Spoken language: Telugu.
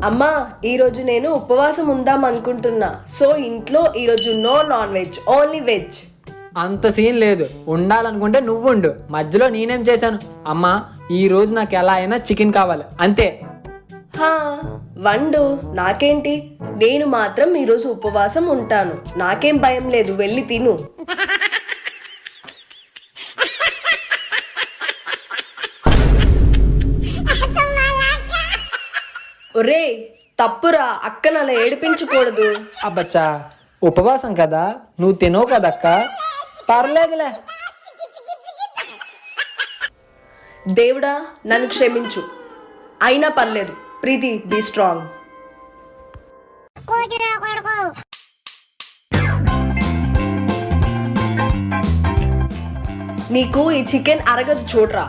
అమ్మా ఈరోజు నేను ఉపవాసం ఉందాం అనుకుంటున్నా. సో ఇంట్లో ఈరోజు no non veg, only veg. అంత సీన్ లేదు. ఉండాలనుకుంటే నువ్వు ఉండు, మధ్యలో నేనేం చేశాను? అమ్మా ఈరోజు నాకు ఎలా అయినా చికెన్ కావాలి అంతే. హా వండు, నాకేంటి. నేను మాత్రం ఈరోజు ఉపవాసం ఉంటాను. నాకేం భయం లేదు, వెళ్ళి తిను. ఒరే తప్పురా, అక్కను అలా ఏడిపించకూడదు. అబ్బచ్చా ఉపవాసం కదా, నువ్వు తినవు కదక్క, పర్లేదులే. దేవుడా నన్ను క్షమించు. అయినా పర్లేదు. ప్రీతి బీ స్ట్రాంగ్. నీకు ఈ చికెన్ అరగదు చూడరా.